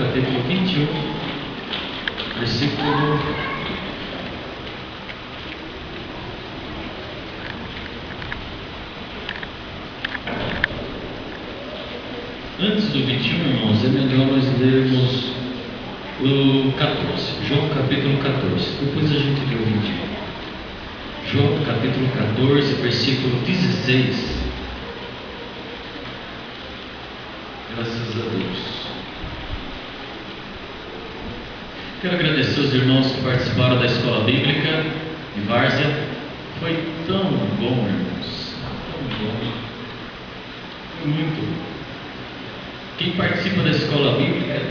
capítulo 21, versículo 'Antes do 21, irmãos, é melhor nós lermos o 14, João capítulo 14, depois a gente lê o 21. João capítulo 14, versículo 16. Graças a Deus. Quero agradecer aos irmãos que participaram da escola bíblica de Várzea. Foi tão bom, irmãos, tão bom, foi muito bom. Quem participa da escola bíblica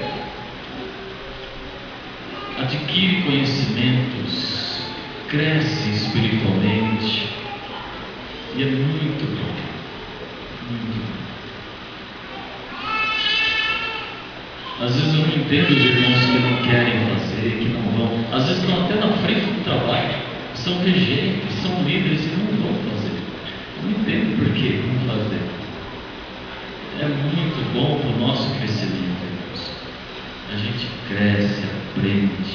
adquire conhecimentos, cresce espiritualmente, e é muito bom, muito bom. Às vezes eu não entendo os irmãos que não querem fazer, que não vão, às vezes estão até na frente do trabalho, são regentes, são líderes e não vão fazer. Eu não entendo por que não fazer. É muito bom para o nosso crescimento, irmãos. A gente cresce, aprende.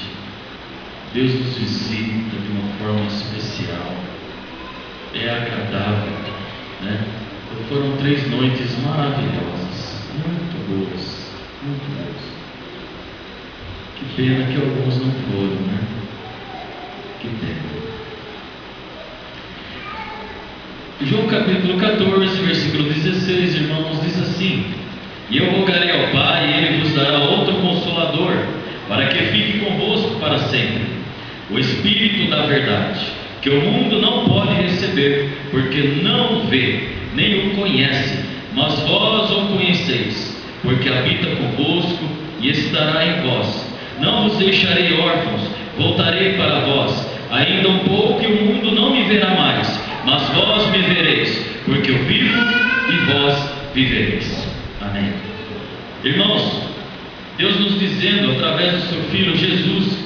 Deus nos visita de uma forma especial. É agradável, né? Foram 3 noites maravilhosas, muito boas, muito boas. Que pena que alguns não foram, né? Que pena. João capítulo 14, versículo 16, irmãos, diz assim: E eu rogarei ao Pai, e Ele vos dará outro Consolador, para que fique convosco para sempre, o Espírito da verdade, que o mundo não pode receber, porque não o vê, nem o conhece, mas vós o conheceis, porque habita convosco e estará em vós. Não vos deixarei órfãos, voltarei para vós. Ainda um pouco e o mundo não me verá mais, mas vós me vereis, porque eu vivo e vós vivereis. Amém. Irmãos, Deus nos dizendo através do seu Filho Jesus,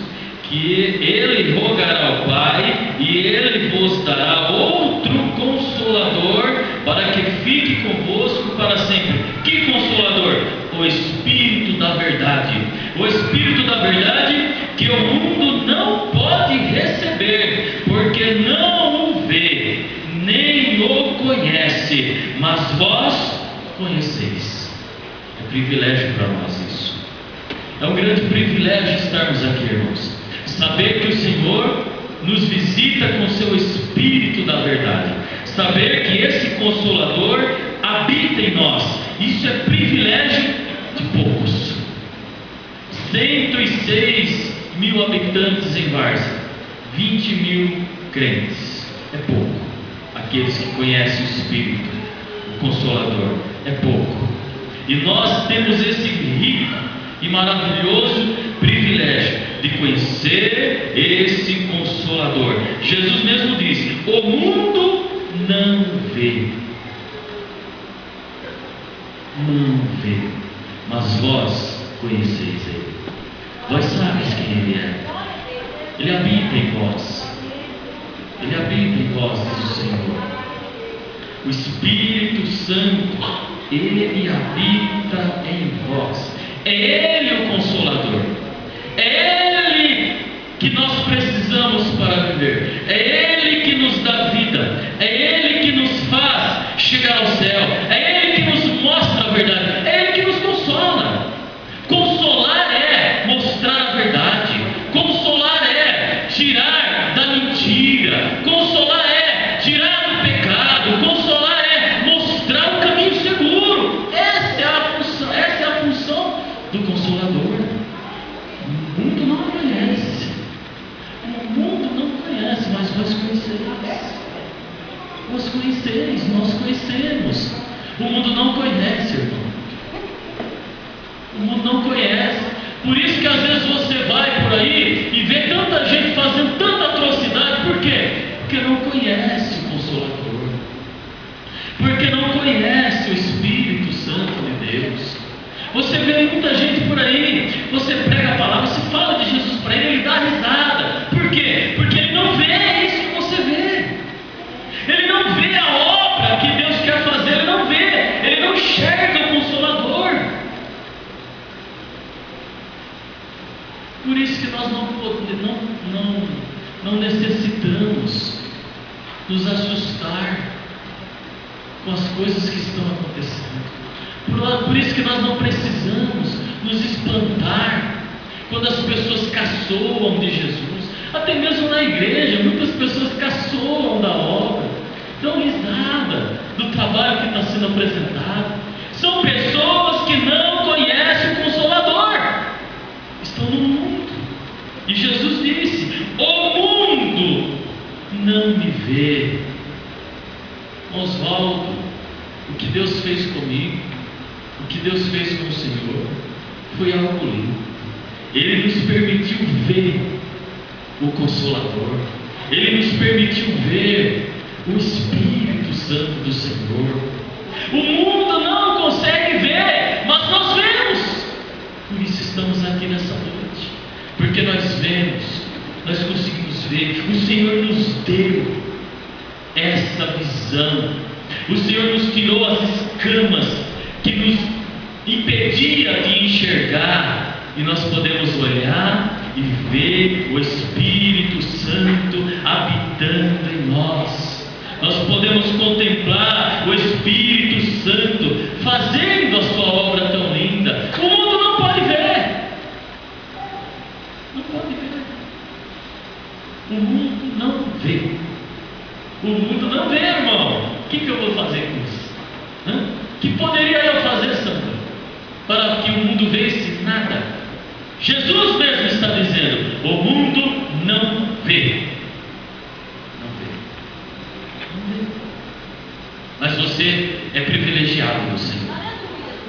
que Ele rogará ao Pai e Ele vos dará outro Consolador, para que fique convosco para sempre. Que Consolador? O Espírito da verdade. O Espírito da verdade que o mundo não pode receber, porque não o vê, nem o conhece, mas vós conheceis. É privilégio para nós isso. É um grande privilégio estarmos aqui, irmãos. Saber que o Senhor nos visita com seu Espírito da verdade. Saber que esse Consolador habita em nós. Isso é privilégio de poucos. 106 mil habitantes em Várzea, 20 mil crentes. É pouco. Aqueles que conhecem o Espírito, o Consolador, é pouco. E nós temos esse rico e maravilhoso privilégio de conhecer esse Consolador. Jesus mesmo disse: o mundo não vê, mas vós conheceis Ele. Vós sabes quem Ele é. Ele habita em vós. Ele habita em vós, diz o Senhor. O Espírito Santo, Ele habita em vós. É Ele o Consolador. É Ele que nós precisamos para viver. É Ele que nos dá vida. É Ele que nos faz chegar ao céu. É Ele que nos mostra a verdade. É Ele que nos consola. Consolar é mostrar a verdade. Consolar é tirar da mentira. Consolar é tirar do pecado. Consolar é mostrar o caminho seguro. Essa é a função do Consolador. O mundo não conhece. O mundo não conhece, mas vós conheceis. Vós conheceis, nós conhecemos. O mundo não conhece, irmão. O mundo não conhece. Por isso que às vezes você vai por aí e vê tanta gente fazendo tanta atrocidade. Por quê? Porque não conhece o Consolador. Porque não conhece o Espírito Santo de Deus. Você vê muita gente por aí, você prega a palavra, você fala de Jesus para ele dá risada. Por quê? Porque ele não vê isso que você vê. Ele não vê a obra que Deus quer fazer, ele não vê, ele não enxerga o Consolador. Por isso que nós não necessitamos nos assustar com as coisas que estão acontecendo. Por isso que nós não precisamos nos espantar quando as pessoas caçoam de Jesus. Até mesmo na igreja, muitas pessoas caçoam da obra, dão risada do trabalho que está sendo apresentado. São pessoas que não conhecem o Consolador, estão no mundo. E Jesus disse: o mundo não me vê. Oswaldo, o que Deus fez comigo, o que Deus fez com o Senhor, foi algo lindo. Ele nos permitiu ver o Consolador, Ele nos permitiu ver o Espírito Santo do Senhor. O mundo não consegue ver, mas nós vemos. Por isso estamos aqui nessa noite, porque nós vemos, nós conseguimos ver. O Senhor nos deu essa visão. O Senhor nos tirou as escamas que nos impedia de enxergar, e nós podemos olhar e ver o Espírito Santo habitando em nós. Nós podemos contemplar o Espírito Santo fazendo a sua obra tão linda. O mundo não pode ver. Não pode ver. O mundo não vê. O mundo não vê, irmão. O que eu vou fazer com isso? O que poderia eu fazer, Sandra, para que o mundo vesse? Nada. Jesus mesmo está dizendo: o mundo não vê. Não vê. Não vê. Mas você é privilegiado do Senhor.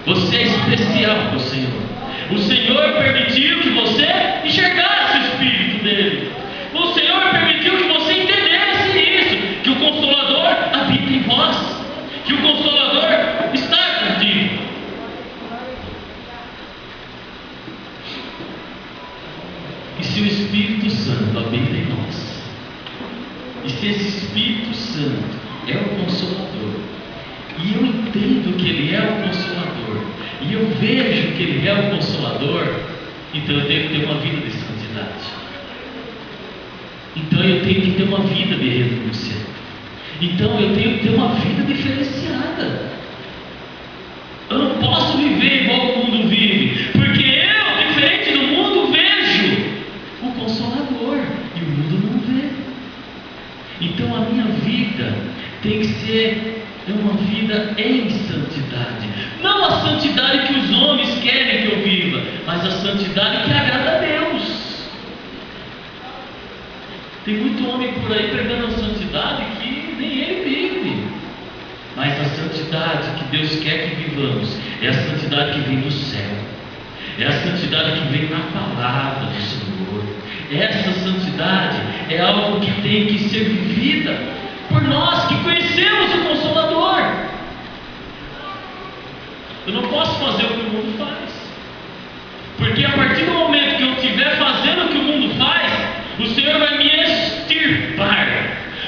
Você é especial do Senhor. O Senhor permitiu que você enxergasse o Espírito dele. O Senhor permitiu que você entendesse isso, que o Consolador habita em vós, que o Consolador está contigo. E se o Espírito Santo habita em nós, e se esse Espírito Santo é o Consolador, e eu entendo que Ele é o Consolador, e eu vejo que Ele é o Consolador, então eu tenho que ter uma vida de santidade. Então eu tenho que ter uma vida de renúncia. Então eu tenho que ter uma vida diferenciada. Eu não posso viver igual o mundo vive, porque eu, diferente do mundo, vejo o Consolador e o mundo não vê. Então a minha vida tem que ser uma vida em santidade. Não a santidade que os homens querem que eu viva, mas a santidade que agrada a Deus. Tem muito homem por aí pregando a santidade que nem ele vive. Mas a santidade que Deus quer que vivamos é a santidade que vem do céu. É a santidade que vem na palavra do Senhor. Essa santidade é algo que tem que ser vivida por nós que conhecemos o Consolador. Eu não posso fazer o que o mundo faz, porque a partir do momento que eu estiver fazendo o que o mundo faz, o Senhor vai me extirpar,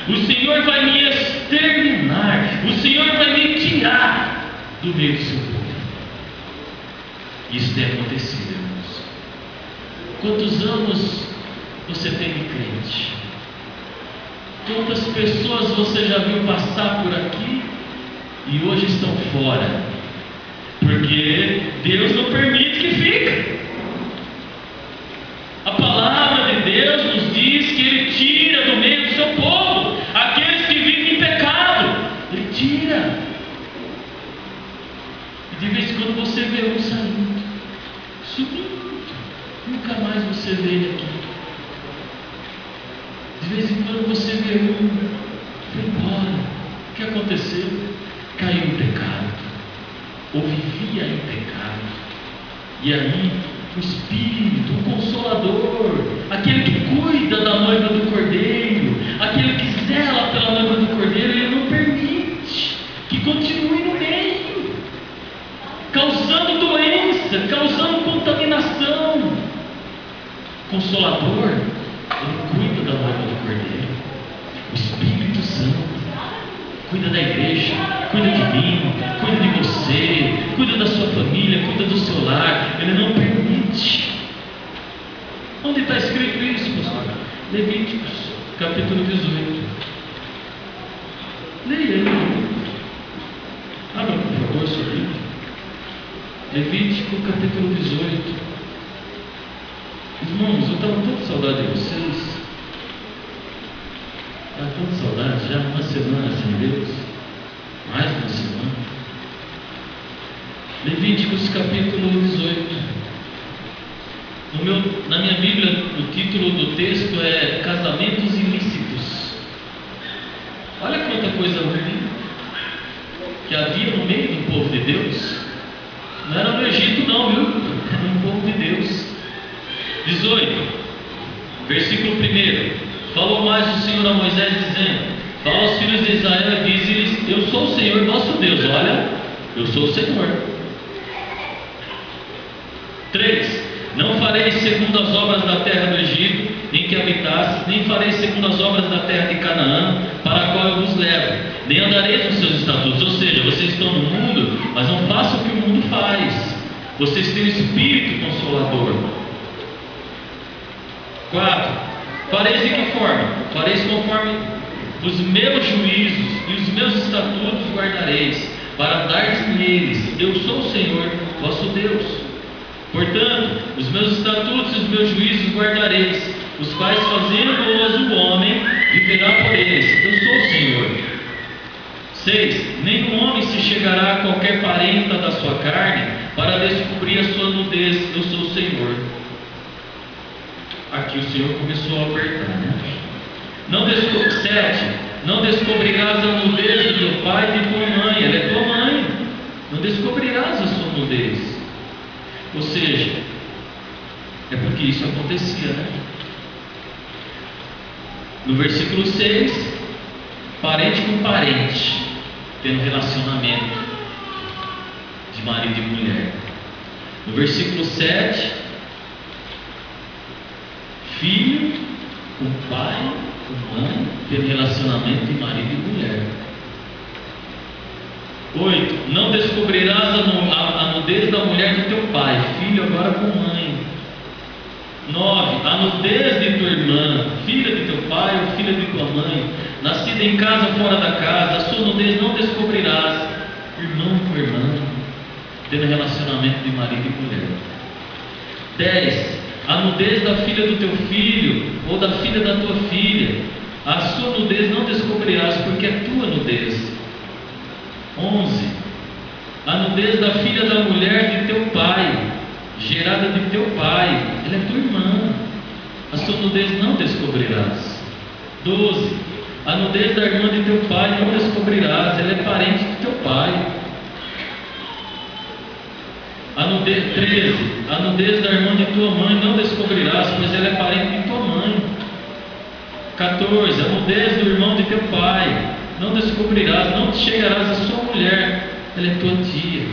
o Senhor vai me exterminar, o Senhor vai me tirar do meio do seu povo. Isso tem acontecido, irmãos. Quantos anos você tem de crente? Quantas pessoas você já viu passar por aqui e hoje estão fora? Porque Deus não permite que fique. A palavra de Deus nos diz que Ele tira do meio do seu povo aqueles que vivem em pecado. Ele tira. E de vez em quando você vê um saindo, subindo, nunca mais você vê ele aqui. De vez em quando você vê um, foi embora. O que aconteceu? Caiu em pecado, ou vivia em pecado. E aí o Espírito, o Consolador, aquele que cuida da noiva do Cordeiro, aquele que zela pela noiva do Cordeiro, Ele não permite que continue no meio, causando doença, causando contaminação. Consolador, Ele cuida da noiva do Cordeiro. O Espírito Santo cuida da igreja, cuida de mim, cuida de você, cuida da sua família, cuida do seu lar. Ele não permite Onde está escrito isso, pastor? Levíticos, capítulo 18. Leia aí. Abra, por favor, sua Bíblia. Levítico, capítulo 18. Irmãos, eu estava com tanta saudade de vocês. Estava com tanta saudade, já uma semana sem Deus. Mais de uma semana. Levíticos, capítulo 18. Na minha Bíblia, o título do texto é Casamentos Ilícitos. Olha quanta coisa ruim que havia no meio do povo de Deus. Não era no Egito não, viu? Era no povo de Deus. 18, versículo 1. Falou mais o Senhor a Moisés, dizendo: fala aos filhos de Israel e diz-lhes: eu sou o Senhor vosso Deus. Olha, eu sou o Senhor. 3. Não fareis segundo as obras da terra do Egito, em que habitastes, nem fareis segundo as obras da terra de Canaã, para a qual eu vos levo, nem andareis nos seus estatutos. Ou seja, vocês estão no mundo, mas não façam o que o mundo faz. Vocês têm o Espírito Consolador. 4. Fareis de que forma? Fareis conforme os meus juízos e os meus estatutos guardareis, para andardes neles. Eu sou o Senhor vosso Deus. Portanto, os meus estatutos e os meus juízos guardareis, os quais fazendo-os o homem, viverá por eles. Eu sou o Senhor. 6. Nenhum homem se chegará a qualquer parenta da sua carne, para descobrir a sua nudez. Eu sou o Senhor. Aqui o Senhor começou a apertar, né? 7. Não descobrirás a nudez do teu pai e de tua mãe. Ela é tua mãe. Não descobrirás a sua nudez. Ou seja, é porque isso acontecia, né? No versículo 6, parente com parente, tendo relacionamento de marido e mulher. No versículo 7, filho com pai, com mãe, tendo relacionamento de marido e mulher. 8. Não descobrirás a nudez da mulher de teu pai, filho agora com mãe. 9. A nudez de tua irmã, filha de teu pai ou filha de tua mãe, nascida em casa ou fora da casa, a sua nudez não descobrirás, irmão com irmã, tendo relacionamento de marido e mulher. 10. A nudez da filha do teu filho ou da filha da tua filha, a sua nudez não descobrirás, porque é tua nudez. 11. A nudez da filha da mulher de teu pai, gerada de teu pai, ela é tua irmã, a sua nudez não descobrirás. 12. A nudez da irmã de teu pai não descobrirás, ela é parente de teu pai. 13. A nudez da irmã de tua mãe não descobrirás, pois ela é parente de tua mãe. 14. A nudez do irmão de teu pai não descobrirás, não te chegarás a sua mulher, ela é tua tia.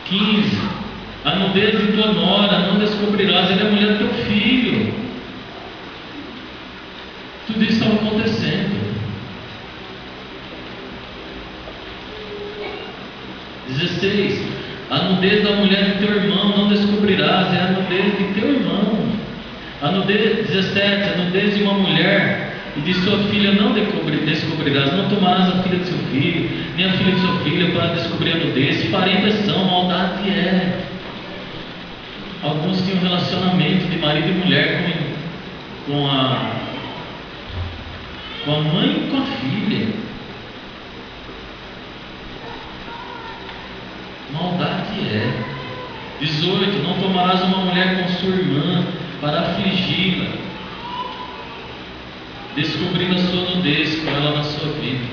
15. A nudez de tua nora não descobrirás, ela é a mulher do teu filho. Tudo isso estava acontecendo. 16. A nudez da mulher de teu irmão não descobrirás, é a nudez de teu irmão. A nudez, 17, a nudez de uma mulher e de sua filha não descobrirás. Não tomarás a filha de seu filho, nem a filha de sua filha, para descobrir a nudez. Parentes são, maldade é. Alguns tinham relacionamento de marido e mulher com a mãe e com a filha. Maldade é. 18. Não tomarás uma mulher com sua irmã para afligi-la, descobrindo a sua nudez com ela na sua vida.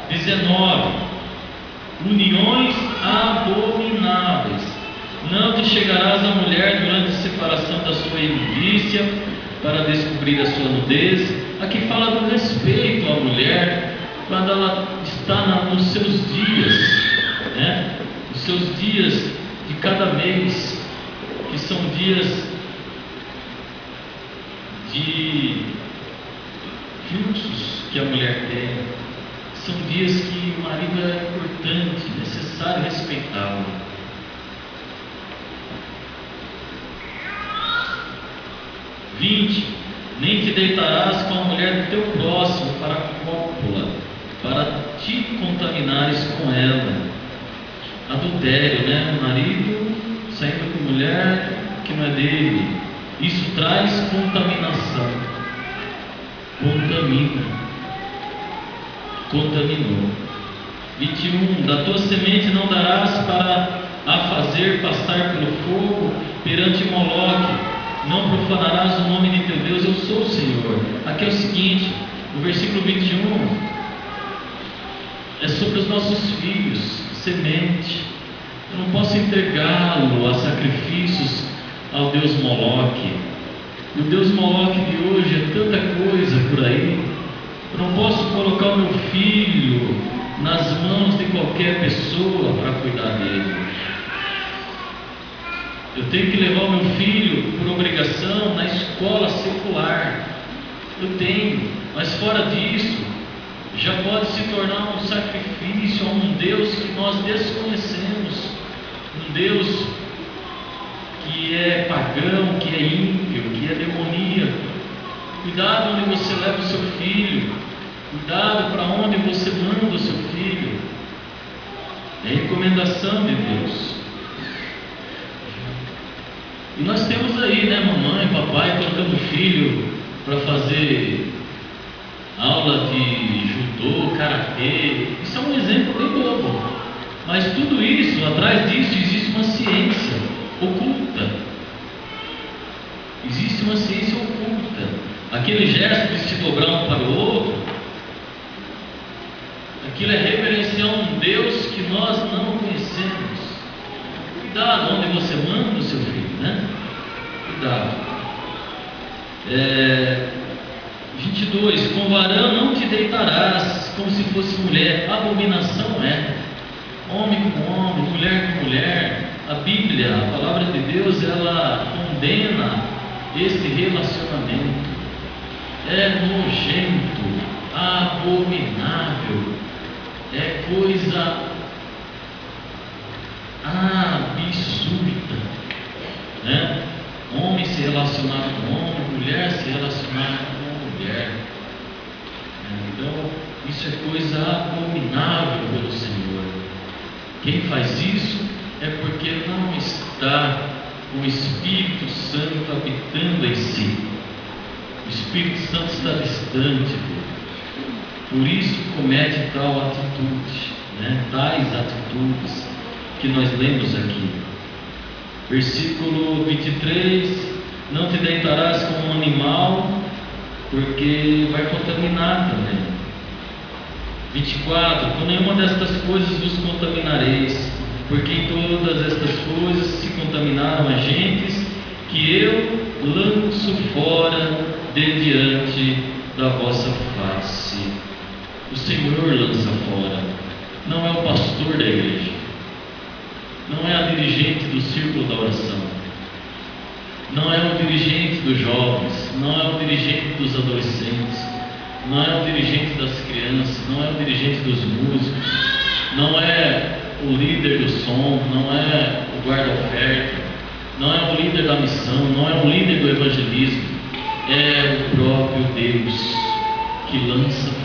19. Uniões abomináveis. Não te chegarás à mulher durante a separação da sua imundícia para descobrir a sua nudez. Aqui fala do respeito à mulher quando ela está nos seus dias, né? Os seus dias de cada mês, que são dias de fluxos que a mulher tem, são dias que o marido é importante, necessário respeitá-lo. 20: nem te deitarás com a mulher do teu próximo para cópula, para te contaminares com ela. Adultério, né? Marido saindo com mulher que não é dele. Isso traz contaminação. Contaminou. 21: da tua semente não darás para a fazer passar pelo fogo perante Moloque, não profanarás o nome de teu Deus, eu sou o Senhor. Aqui é o seguinte, no versículo 21, é sobre os nossos filhos, semente. Eu não posso entregá-lo a sacrifícios ao Deus Moloque. O Deus Moloque de hoje é tanta coisa por aí. Eu não posso colocar o meu filho nas mãos de qualquer pessoa para cuidar dele. Eu tenho que levar o meu filho por obrigação na escola secular. Eu tenho, mas fora disso, já pode se tornar um sacrifício a um Deus que nós desconhecemos, um Deus que é pagão, que é ímpio, que é demoníaco. Cuidado onde você leva o seu filho, cuidado para onde você manda o seu filho. É recomendação de Deus. E nós temos aí, né, mamãe, papai colocando o filho para fazer aula de judô, karatê. Isso é um exemplo bem bobo, mas tudo isso, atrás disso existe uma ciência oculta. Existe uma ciência oculta. Aquele gesto de se dobrar um para o outro, aquilo é reverenciar um Deus que nós não conhecemos. Cuidado onde você manda o seu filho, né? Cuidado. 22: com varão não te deitarás, como se fosse mulher. Abominação é. Homem com homem, mulher com mulher. A Bíblia, a palavra de Deus, ela condena esse relacionamento. É nojento, abominável, é coisa absurda, né? Homem se relacionar com homem, mulher se relacionar com mulher. Então, isso é coisa abominável pelo Senhor. Quem faz isso é porque não está com o Espírito Santo habitando em si. O Espírito Santo está distante dele. Por isso comete tal atitude, né? Tais atitudes que nós lemos aqui. Versículo 23: não te deitarás com um animal, porque vai contaminar também. 24: com nenhuma destas coisas vos contaminareis, porque em todas estas coisas se contaminaram agentes que eu lanço fora de diante da vossa face. O Senhor lança fora, não é o pastor da igreja, não é a dirigente do círculo da oração, não é o dirigente dos jovens, não é o dirigente dos adolescentes, não é o dirigente das crianças, não é o dirigente dos músicos, não é o líder do som, não é o guarda-oferta, não é o líder da missão, não é o líder do evangelismo, é o próprio Deus que lança fora.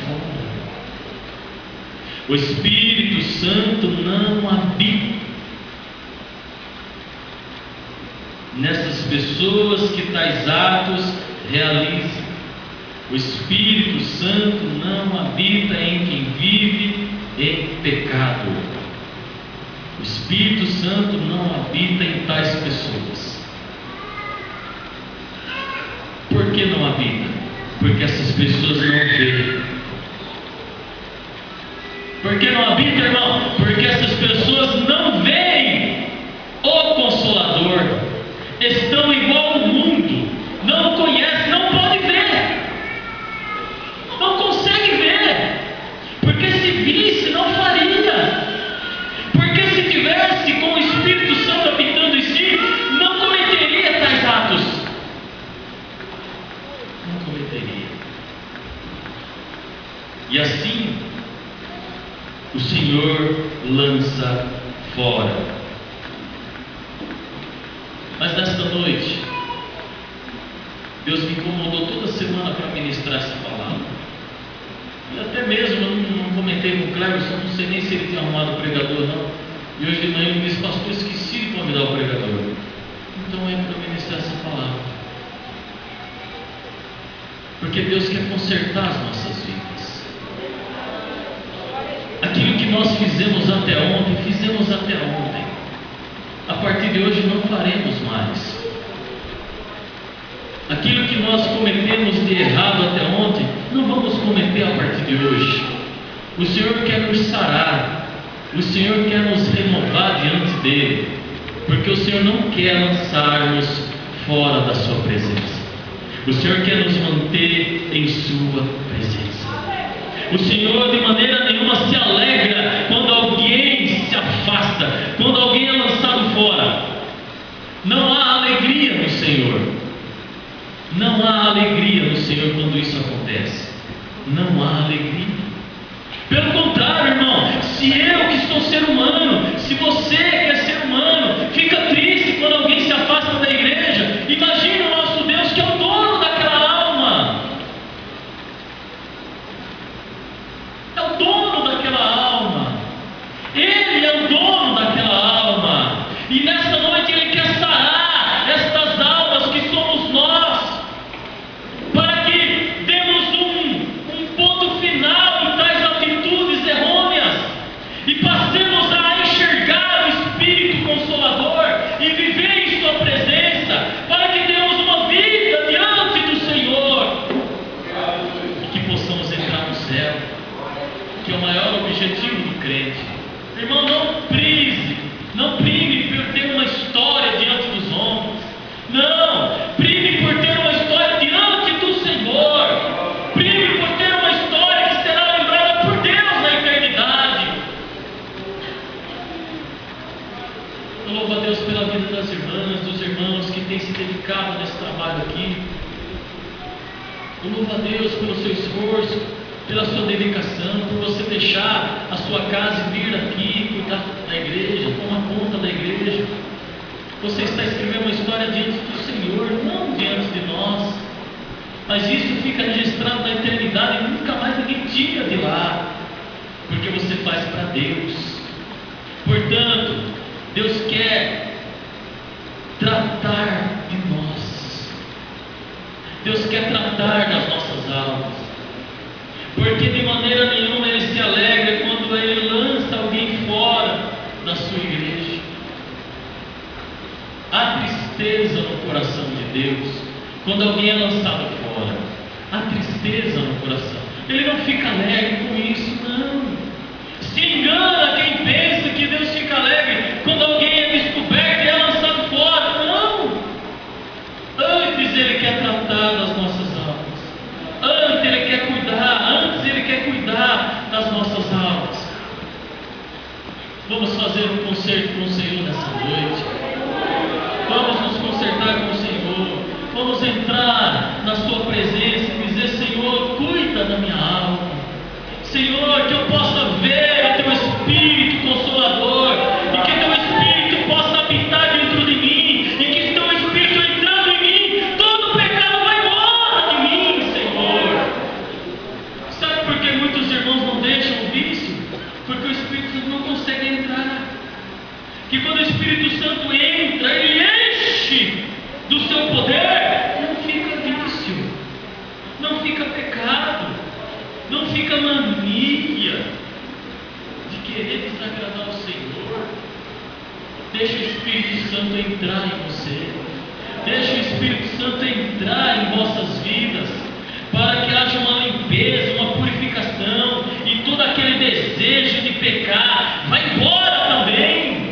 O Espírito Santo não habita nessas pessoas que tais atos realizam. O Espírito Santo não habita em quem vive em pecado. O Espírito Santo não habita em tais pessoas. Por que não habita? Porque essas pessoas não veem. Por que não habita, irmão? Porque essas pessoas não veem o Consolador. Estão igual ao mundo, não conhecem, não podem ver, não conseguem ver, porque se visse não faria, porque se tivesse com o Espírito Santo habitando em si, não cometeria tais atos, não cometeria. E assim o Senhor lança fora. Mas nesta noite Deus me incomodou toda semana para ministrar essa palavra. E até mesmo, eu não comentei com o Cleverson, não sei nem se ele tinha arrumado o pregador não. E hoje de manhã ele disse: pastor, esqueci de convidar o pregador. Então é para ministrar essa palavra. Porque Deus quer consertar as nossas vidas. Aquilo que nós fizemos até ontem, fizemos até ontem. A partir de hoje não faremos mais. Aquilo que nós cometemos de errado até ontem, não vamos cometer a partir de hoje. O Senhor quer nos sarar. O Senhor quer nos renovar diante dEle. Porque o Senhor não quer lançar-nos fora da sua presença. O Senhor quer nos manter em sua presença. O Senhor de maneira nenhuma se alegra quando alguém se afasta, quando alguém é lançado fora. Não há alegria no Senhor. Não há alegria no Senhor quando isso acontece. Não há alegria. Pelo contrário, irmão, se eu que sou ser humano, se você que é ser humano, fica triste quando alguém se afasta da igreja, imagina o nosso Deus que é o dono daquela alma. É o dono daquela alma. Ele é o dono daquela alma. E nesta noite Ele quer sarar estas almas que somos nós, para que demos um ponto final em tais atitudes errôneas e passemos a enxergar o Espírito Consolador e viver em Sua presença, para que demos uma vida diante do Senhor e que possamos entrar no céu, que é o maior objetivo do crente. Irmão, não prime por ter uma história diante dos homens. Não, prime por ter uma história diante do Senhor. Prime por ter uma história que será lembrada por Deus na eternidade. Eu louvo a Deus pela vida das irmãs, dos irmãos que têm se dedicado nesse trabalho aqui. Eu louvo a Deus pelo seu esforço, pela sua dedicação, por você deixar a sua casa e vir aqui cuidar da igreja, tomar conta da igreja. Você está escrevendo uma história diante do Senhor, não diante de nós. Mas isso fica registrado na eternidade e nunca mais ninguém tira de lá, porque você faz para Deus. Portanto, Deus quer tratar de nós. Deus quer tratar das nossas almas. Porque de maneira nenhuma Ele se alegra quando Ele lança alguém fora da sua igreja. Há tristeza no coração de Deus quando alguém é lançado fora. Há tristeza no coração. Ele não fica alegre com isso, não. Se engana quem pensa que Deus fica alegre quando alguém é descoberto e é lançado fora. Não. Antes Ele quer tratar das nossas almas. Antes Ele quer cuidar das nossas almas. Vamos fazer um concerto com o Senhor nessa noite. Vamos nos consertar com o Senhor. Vamos entrar na Sua presença e dizer: Senhor, cuida da minha alma. Senhor, que eu possa ver o Teu Espírito Consolador e que Teu Espírito possa habitar dentro de mim e que Teu Espírito entrando em mim, todo pecado vai embora de mim, Senhor. Sabe por que muitos irmãos não deixam o vício? Porque o Espírito Santo não consegue entrar. Que quando o Espírito Santo entra, Ele enche do seu poder, não fica vício, não fica pecado, não fica mania de querer desagradar o Senhor. Deixa o Espírito Santo entrar em você. Deixa o Espírito Santo entrar em vossas vidas, para que haja uma limpeza, uma purificação, e todo aquele desejo de pecar vai embora também.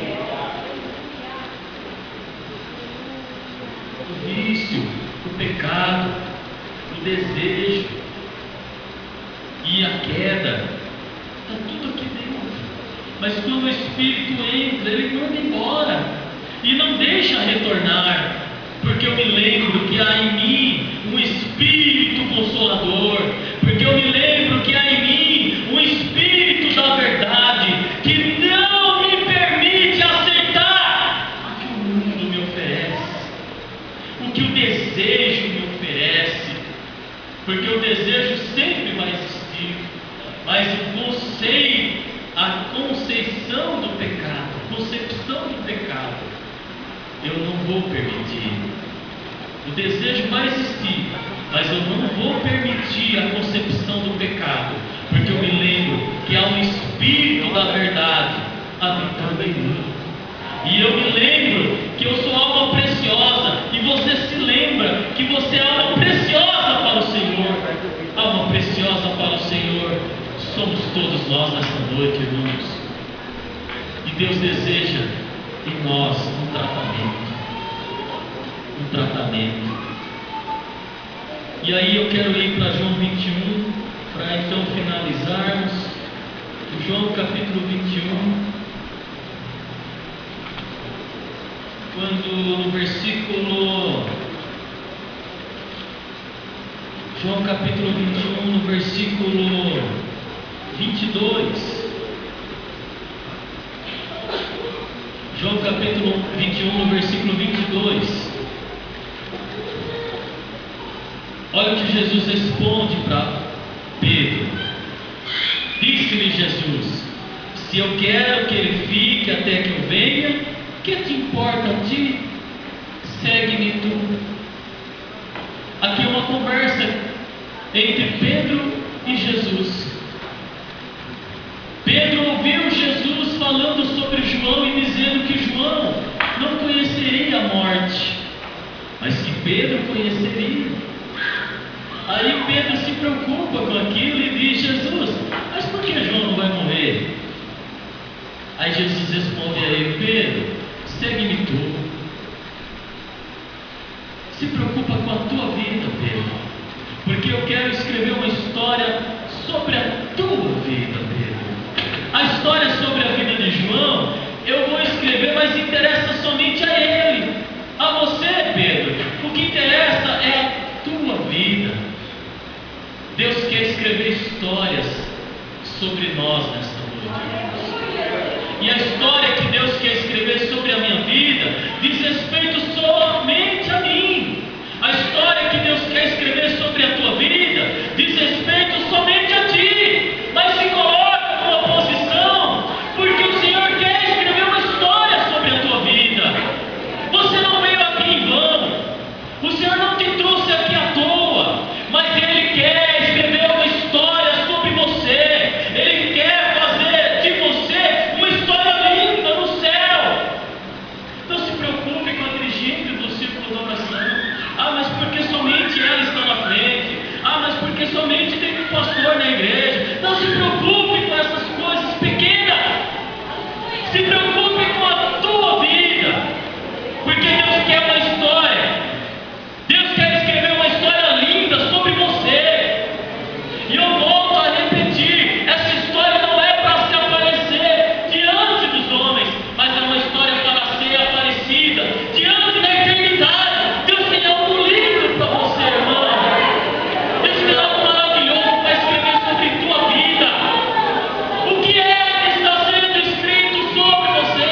O vício, o pecado, o desejo e a queda, está tudo aqui dentro. Mas quando o Espírito entra, Ele manda embora e não deixa retornar, porque eu me lembro que há em mim um Espírito Consolador, porque eu me lembro que há em mim um Espírito da verdade, que não me permite aceitar o que o mundo me oferece, o que o desejo me oferece. porque o desejo sempre vai existir, mas o conceito, a concepção do pecado, eu não vou permitir. O desejo vai existir, mas eu não vou permitir a concepção do pecado, porque eu me lembro que há um Espírito da verdade habitando em mim. E eu me lembro que eu sou alma preciosa, e você se lembra que você é alma preciosa para o Senhor. Alma preciosa para o Senhor somos todos nós nessa noite, irmãos. E Deus deseja em nós um tratamento. E aí eu quero ir para João 21, para então finalizarmos. João capítulo 21, quando no versículo... João capítulo 21, no versículo 22. João capítulo 21, no versículo 22. Olha o que Jesus responde para Pedro. Disse-lhe Jesus: se eu quero que ele fique até que eu venha, que te importa a ti? Segue-me tu. Aqui é uma conversa entre Pedro e Jesus. Pedro ouviu Jesus falando sobre João e dizendo que João não conheceria a morte, mas que Pedro conheceria. Aí Pedro se preocupa com aquilo e diz: Jesus, mas por que João não vai morrer? Aí Jesus responde a ele: Pedro, segue-me tu. Se preocupa com a tua vida, Pedro, porque eu quero escrever uma história sobre a tua vida, Pedro. A história sobre a vida de João eu vou escrever, mas interessa somente a ele, a você, Pedro. O que interessa é a tua vida. Deus quer escrever histórias sobre nós nesta noite. E a história que Deus quer escrever sobre a minha vida diz respeito somente a mim. A história que Deus quer escrever sobre a tua vida diz respeito somente a ti. Mas se coloca numa posição, porque o Senhor quer escrever uma história sobre a tua vida. Você não veio aqui em vão. O Senhor não te trouxe aqui à toa, mas Ele quer escrever uma história sobre você. Ele quer fazer de você uma história linda no céu. Não se preocupe com a dirigente do círculo da oração. Ah, mas porque somente ela está na frente? Ah, mas porque somente tem um pastor na igreja? Não se preocupe com essas coisas pequenas. Se preocupe com a tua vida, porque Deus quer uma história. Deus quer escrever uma história linda sobre você. E eu volto a repetir: essa história não é para se aparecer diante dos homens, mas é uma história para ser aparecida diante da eternidade. Deus tem algo lindo para você, irmão. Deus tem algo maravilhoso para escrever sobre tua vida. O que é que está sendo escrito sobre você?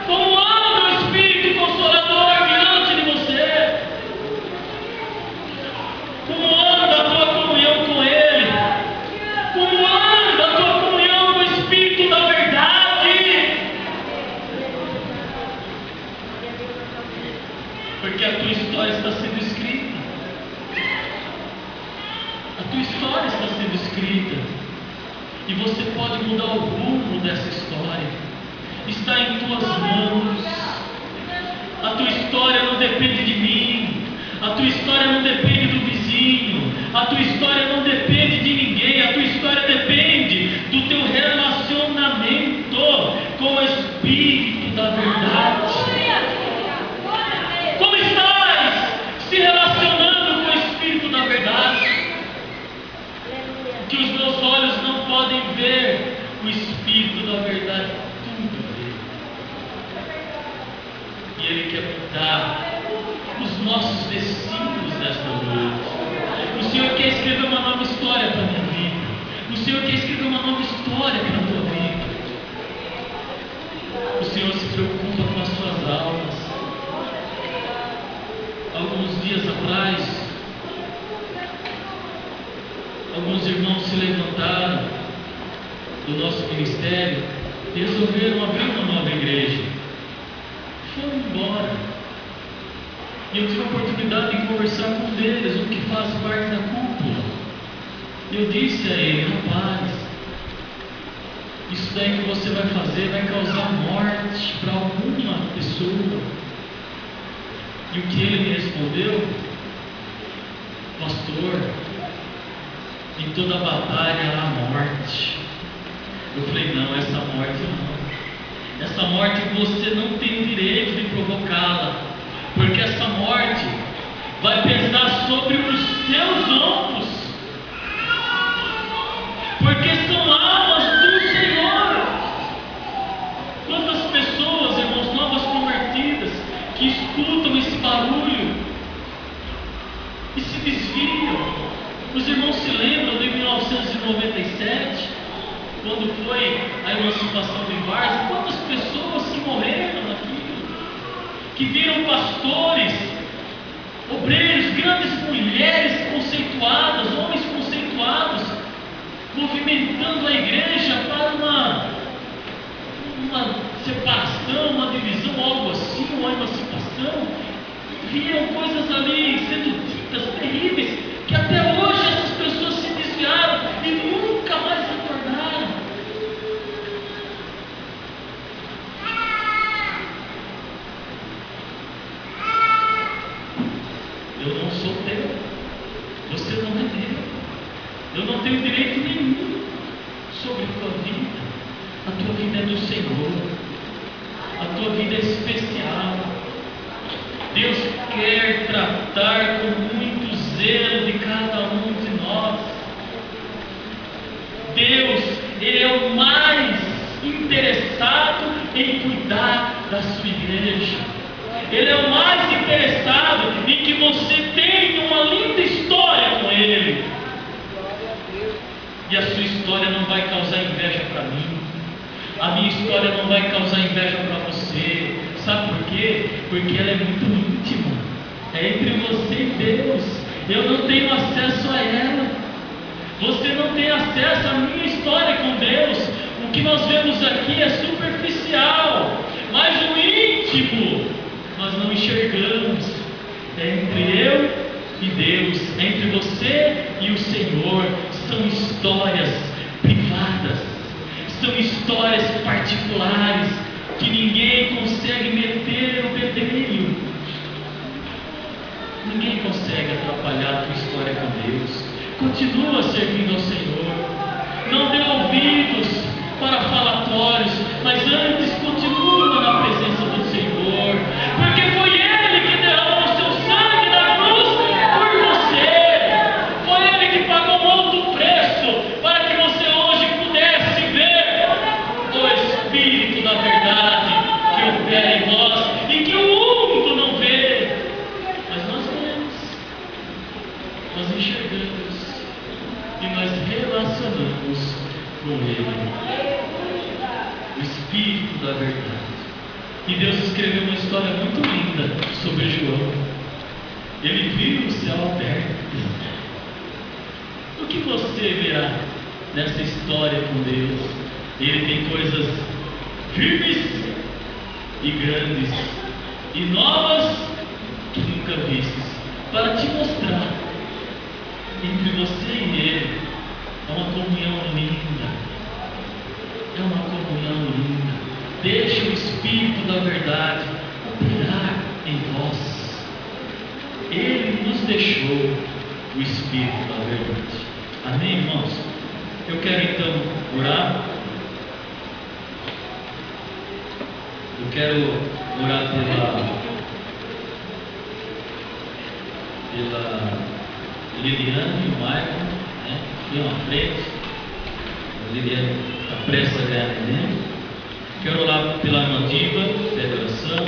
Como anda o Espírito Consolador diante de você? Como anda a tua comunhão com Ele? Como anda a tua comunhão com o Espírito da verdade? Porque a tua história está sendo escrita. A tua história está sendo escrita. E você pode mudar o rumo dessa história. Está em tuas mãos. A tua história não depende de mim. A tua história não depende do vizinho. A tua história não depende de ninguém. A tua história depende do teu relacionamento com o Espírito da verdade. Como estás se relacionando com o Espírito da verdade? Que os meus olhos não podem ver, o Espírito da verdade tudo vê. E Ele quer mudar os nossos destinos nesta noite. O Senhor quer escrever uma nova história para a minha vida. O Senhor quer escrever uma nova história para a tua vida. O Senhor se preocupa com as suas almas. Alguns dias dias atrás, alguns irmãos se levantaram do nosso ministério e resolveram abrir uma nova igreja. Foram embora. E eu tive a oportunidade de conversar com um deles, um que faz parte da cúpula. E eu disse a ele: rapaz, isso daí que você vai fazer vai causar morte para alguma pessoa. E o que ele me respondeu: pastor, em toda batalha há morte. Eu falei: não, essa morte não. Essa morte você não tem o direito de provocá-la, porque essa morte vai pesar sobre os seus ombros, porque são almas do Senhor. Quantas pessoas, irmãos, novas convertidas, que escutam esse barulho e se desviam. Os irmãos se lembram de 1997, quando foi a emancipação de Várzea? Quantas pessoas que morreram naquilo, que viram pastores, obreiros, grandes mulheres conceituadas, homens conceituados, movimentando a igreja para uma separação, uma divisão, algo assim, uma emancipação. Viram coisas ali sendo ditas terríveis, que até hoje essas pessoas se desviaram e nunca mais retornaram. Eu não sou teu, você não é meu, eu não tenho direito nenhum sobre a tua vida. A tua vida é do Senhor, a tua vida é especial. Deus quer tratar com muito zelo de cada um de nós. Deus, Ele é o mais interessado em cuidar da sua igreja. Ele é o mais interessado em que você tenha uma linda história com Ele. E a sua história não vai causar inveja para mim. A minha história não vai causar inveja para você. Sabe por quê? Porque ela é muito íntima. É entre você e Deus. Eu não tenho acesso a ela. Você não tem acesso à minha história com Deus. O que nós vemos aqui é superficial, mas o íntimo nós não enxergamos. É entre eu e Deus, é entre você e o Senhor. São histórias privadas, são histórias particulares, que ninguém consegue meter o bedelho. Ninguém consegue atrapalhar a tua história com Deus. Continua servindo ao Senhor. Não dê ouvidos para falatórios, mas antes continua na presença do Senhor, porque foi Ele que derramou o seu sangue na cruz por você. Foi Ele que pagou um alto preço para que você hoje pudesse ver o Espírito da verdade que opera em nós e que o mundo não vê, mas nós vemos, nós enxergamos e nós relacionamos com Ele, o Espírito da verdade. E Deus escreveu uma história muito linda sobre João. Ele viu o céu aberto. O que você verá nessa história com Deus? Ele tem coisas firmes e grandes e novas que nunca vistes para te mostrar. Entre você e Ele é uma comunhão linda. É uma comunhão linda. Deixa o Espírito da verdade operar em vós. Ele nos deixou o Espírito da verdade. Amém, irmãos? Eu quero então orar. Eu quero orar pela Liliane e o Maicon, né? Aqui à frente. A Liliane está prestes a ganhar neném. Quero orar pela irmã Diva, pede oração,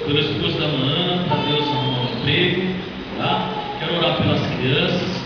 pelo esposo da Ana, para Deus arrumar um emprego, tá? Quero orar pelas crianças.